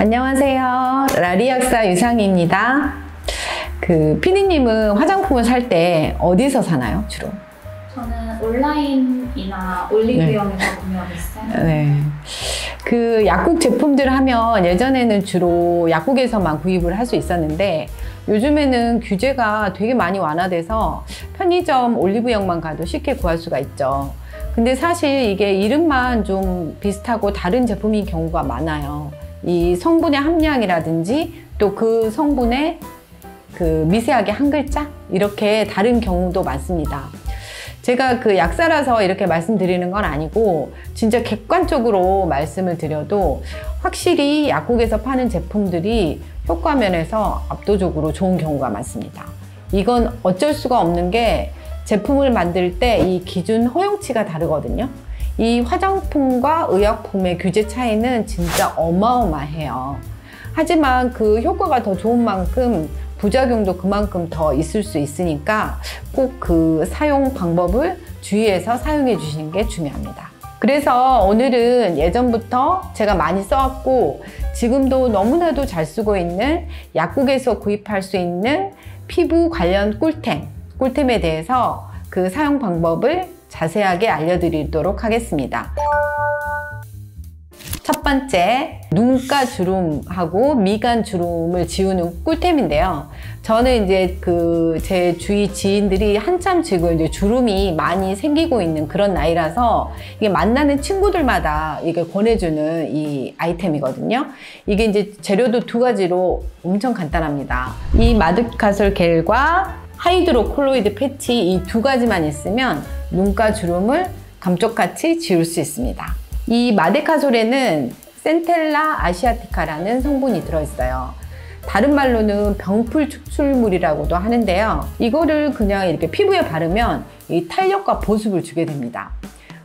안녕하세요. 라리약사 유상희입니다. 피디님은 화장품을 살 때 어디서 사나요, 주로? 저는 온라인이나 올리브영에서 구매하고 있어요. 네. 약국 제품들 하면 예전에는 주로 약국에서만 구입을 할 수 있었는데 요즘에는 규제가 되게 많이 완화돼서 편의점, 올리브영만 가도 쉽게 구할 수가 있죠. 근데 사실 이게 이름만 좀 비슷하고 다른 제품인 경우가 많아요. 이 성분의 함량이라든지 또 그 성분의 미세하게 한 글자? 이렇게 다른 경우도 많습니다. 제가 약사라서 이렇게 말씀드리는 건 아니고 진짜 객관적으로 말씀을 드려도 확실히 약국에서 파는 제품들이 효과 면에서 압도적으로 좋은 경우가 많습니다. 이건 어쩔 수가 없는 게 제품을 만들 때 이 기준 허용치가 다르거든요. 이 화장품과 의약품의 규제 차이는 진짜 어마어마해요. 하지만 그 효과가 더 좋은 만큼 부작용도 그만큼 더 있을 수 있으니까 꼭 그 사용 방법을 주의해서 사용해 주시는 게 중요합니다. 그래서 오늘은 예전부터 제가 많이 써왔고 지금도 너무나도 잘 쓰고 있는 약국에서 구입할 수 있는 피부 관련 꿀템에 대해서 그 사용 방법을 자세하게 알려드리도록 하겠습니다. 첫 번째, 눈가 주름하고 미간 주름을 지우는 꿀템인데요. 저는 이제 제 주위 지인들이 한참 지금 이제 주름이 많이 생기고 있는 그런 나이라서 이게 만나는 친구들마다 이게 권해주는 이 아이템이거든요. 이게 이제 재료도 두 가지로 엄청 간단합니다. 이 마드카솔 겔과 하이드로콜로이드 패치 이 두 가지만 있으면 눈가 주름을 감쪽같이 지울 수 있습니다. 이 마데카솔에는 센텔라 아시아티카라는 성분이 들어있어요. 다른 말로는 병풀 추출물이라고도 하는데요. 이거를 그냥 이렇게 피부에 바르면 이 탄력과 보습을 주게 됩니다.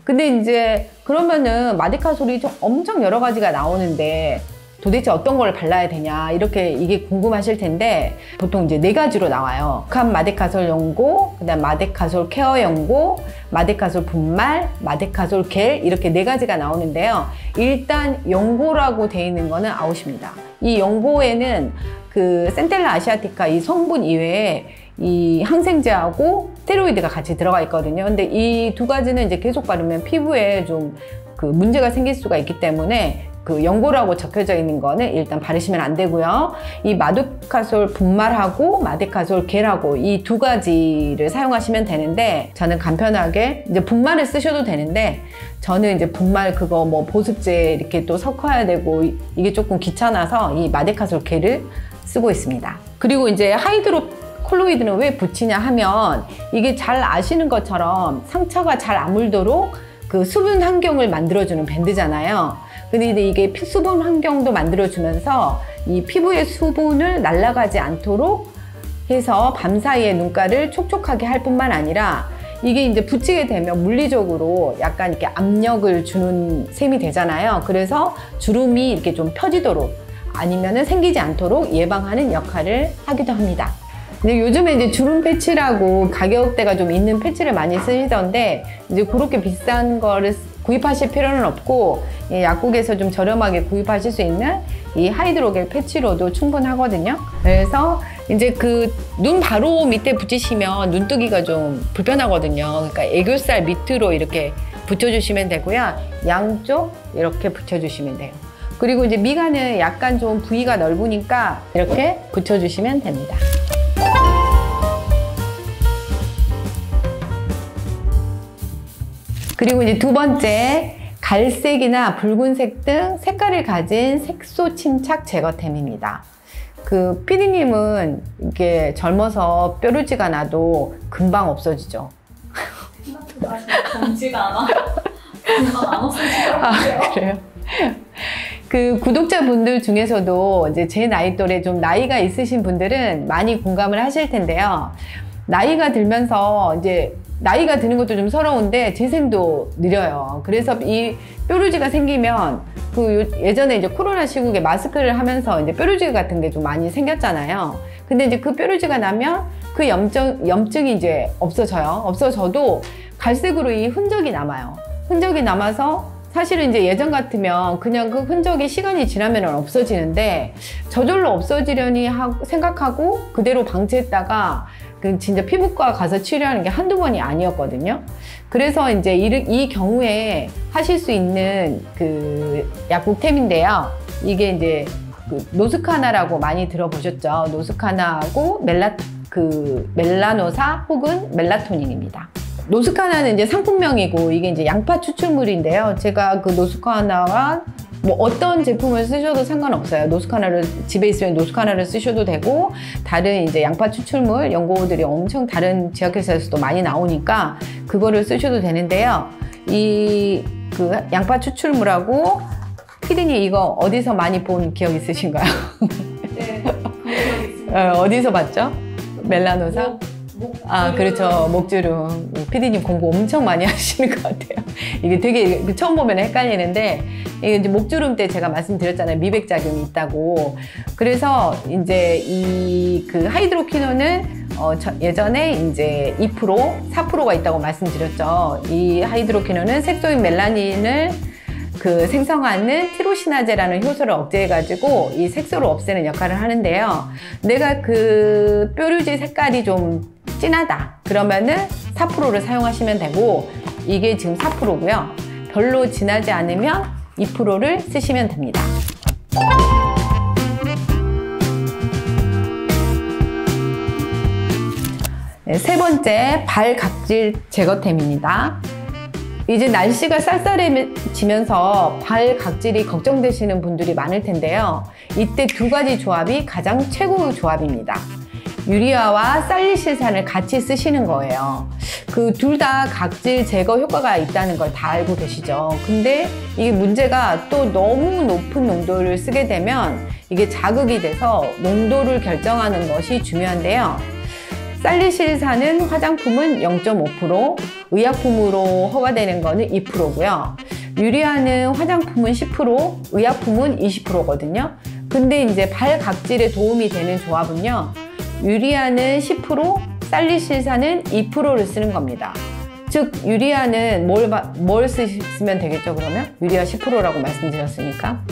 근데 이제 그러면은 마데카솔이 좀 엄청 여러 가지가 나오는데 도대체 어떤 걸 발라야 되냐 이게 궁금하실 텐데 보통 이제 4가지로 나와요. 북한 마데카솔 연고, 그다음 마데카솔 케어 연고, 마데카솔 분말, 마데카솔 겔 이렇게 4가지가 나오는데요. 일단 연고라고 되어 있는 거는 아웃입니다. 이 연고에는 센텔라 아시아티카 이 성분 이외에 이 항생제하고 스테로이드가 같이 들어가 있거든요. 근데 이 두 가지는 이제 계속 바르면 피부에 좀 문제가 생길 수가 있기 때문에 연고라고 적혀져 있는 거는 일단 바르시면 안 되고요. 이 마데카솔 분말하고 마데카솔 겔하고 이 두 가지를 사용하시면 되는데 저는 간편하게 이제 분말을 쓰셔도 되는데 저는 이제 분말 뭐 보습제 이렇게 또 섞어야 되고 이게 조금 귀찮아서 이 마데카솔 겔을 쓰고 있습니다. 그리고 이제 하이드로콜로이드는 왜 붙이냐 하면 이게 잘 아시는 것처럼 상처가 잘 안 물도록 수분 환경을 만들어주는 밴드잖아요. 근데 이게 수분 환경도 만들어주면서 이 피부의 수분을 날아가지 않도록 해서 밤사이에 눈가를 촉촉하게 할 뿐만 아니라 이게 이제 붙이게 되면 물리적으로 약간 이렇게 압력을 주는 셈이 되잖아요. 그래서 주름이 이렇게 좀 펴지도록 아니면은 생기지 않도록 예방하는 역할을 하기도 합니다. 근데 요즘에 이제 주름 패치라고 가격대가 좀 있는 패치를 많이 쓰시던데 이제 그렇게 비싼 거를 구입하실 필요는 없고 약국에서 좀 저렴하게 구입하실 수 있는 이 하이드로겔 패치로도 충분하거든요. 그래서 이제 눈 바로 밑에 붙이시면 눈뜨기가 좀 불편하거든요. 그러니까 애교살 밑으로 이렇게 붙여주시면 되고요. 양쪽 이렇게 붙여주시면 돼요. 그리고 이제 미간은 약간 좀 부위가 넓으니까 이렇게 붙여주시면 됩니다. 그리고 이제 두 번째, 갈색이나 붉은색 등 색깔을 가진 색소 침착 제거템입니다. 피디님은 이게 젊어서 뾰루지가 나도 금방 없어지죠? 생각보다 검지가 않아요. 금방 안 없어지더라고요. 그래요? 구독자분들 중에서도 이제 제 나이 또래 좀 나이가 있으신 분들은 많이 공감을 하실 텐데요. 나이가 들면서 이제 나이가 드는 것도 좀 서러운데 재생도 느려요. 그래서 이 뾰루지가 생기면 예전에 이제 코로나 시국에 마스크를 하면서 이제 뾰루지 같은 게 좀 많이 생겼잖아요. 근데 이제 뾰루지가 나면 염증이 이제 없어져요. 없어져도 갈색으로 이 흔적이 남아요. 흔적이 남아서 사실은 이제 예전 같으면 그냥 그 흔적이 시간이 지나면 없어지는데 저절로 없어지려니 생각하고 그대로 방치했다가 진짜 피부과 가서 치료하는 게 한두 번이 아니었거든요. 그래서 이제 이 경우에 하실 수 있는 그 약국템인데요. 이게 이제 그 노스카나라고 많이 들어보셨죠? 노스카나하고 멜라노사 혹은 멜라토닌입니다. 노스카나는 이제 상품명이고 이게 이제 양파 추출물인데요. 제가 그 노스카나와 뭐 어떤 제품을 쓰셔도 상관없어요. 노스카나를 집에 있으면 노스카나를 쓰셔도 되고 다른 이제 양파 추출물 연고들이 엄청 다른 제약회사에서도 많이 나오니까 그거를 쓰셔도 되는데요. 이 그 양파 추출물하고 피디님 이거 어디서 많이 본 기억 있으신가요? 네, 본 기억이 있습니다. 어디서 봤죠? 멜라노사? 아, 그렇죠. 목주름. 피디님 공부 엄청 많이 하시는 것 같아요. 이게 되게 처음 보면 헷갈리는데, 이게 이제 목주름 때 제가 말씀드렸잖아요. 미백작용이 있다고. 그래서 이제 이 그 하이드로퀴논은 예전에 이제 2%, 4%가 있다고 말씀드렸죠. 이 하이드로퀴논은 색소인 멜라닌을 그 생성하는 티로시나제라는 효소를 억제해가지고 이 색소를 없애는 역할을 하는데요. 내가 그 뾰루지 색깔이 좀 진하다 그러면은 4%를 사용하시면 되고 이게 지금 4%고요. 별로 진하지 않으면 2%를 쓰시면 됩니다. 네, 세 번째, 발 각질 제거템입니다. 이제 날씨가 쌀쌀해지면서 발 각질이 걱정되시는 분들이 많을 텐데요. 이때 두 가지 조합이 가장 최고의 조합입니다. 유리아와 살리실산을 같이 쓰시는 거예요. 그 둘 다 각질 제거 효과가 있다는 걸 다 알고 계시죠. 근데 이게 문제가 또 너무 높은 농도를 쓰게 되면 이게 자극이 돼서 농도를 결정하는 것이 중요한데요. 살리실산은 화장품은 0.5%, 의약품으로 허가되는 거는 2%고요. 유리아는 화장품은 10%, 의약품은 20%거든요. 근데 이제 발 각질에 도움이 되는 조합은요. 유리아는 10%, 살리실산은 2%를 쓰는 겁니다. 즉 유리아는 뭘 쓰시면 되겠죠, 그러면? 유리아 10%라고 말씀드렸으니까.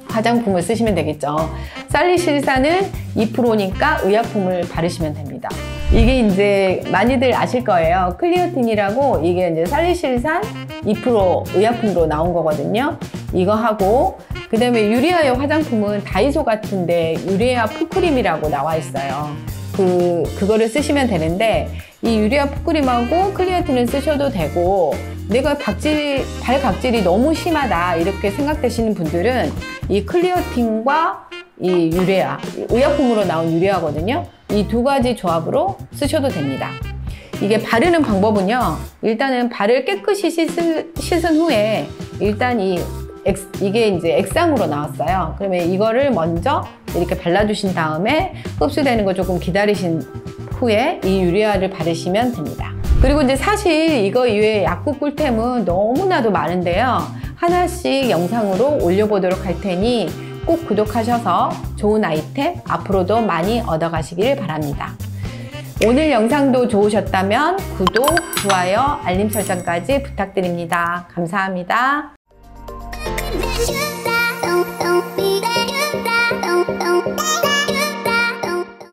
화장품을 쓰시면 되겠죠. 살리실산은 2%니까 의약품을 바르시면 됩니다. 이게 이제 많이들 아실 거예요. 클리어틴이라고 이게 이제 살리실산 2% 의약품으로 나온 거거든요. 이거 하고 그 다음에 유리아의 화장품은 다이소 같은데 유리아 풋크림이라고 나와 있어요. 그거를 쓰시면 되는데 이 유리아 풋크림하고 클리어틴을 쓰셔도 되고 내가 발 각질이 너무 심하다 이렇게 생각되시는 분들은 이 클리어틴과 이 유리아, 의약품으로 나온 유리아거든요. 이 두 가지 조합으로 쓰셔도 됩니다. 이게 바르는 방법은요. 일단은 발을 깨끗이 씻은 후에 일단 이게 이제 액상으로 나왔어요. 그러면 이거를 먼저 이렇게 발라주신 다음에 흡수되는 거 조금 기다리신 후에 이 유리아를 바르시면 됩니다. 그리고 이제 사실 이거 이외에 약국 꿀템은 너무나도 많은데요. 하나씩 영상으로 올려보도록 할 테니 꼭 구독하셔서 좋은 아이템 앞으로도 많이 얻어가시길 바랍니다. 오늘 영상도 좋으셨다면 구독, 좋아요, 알림 설정까지 부탁드립니다. 감사합니다.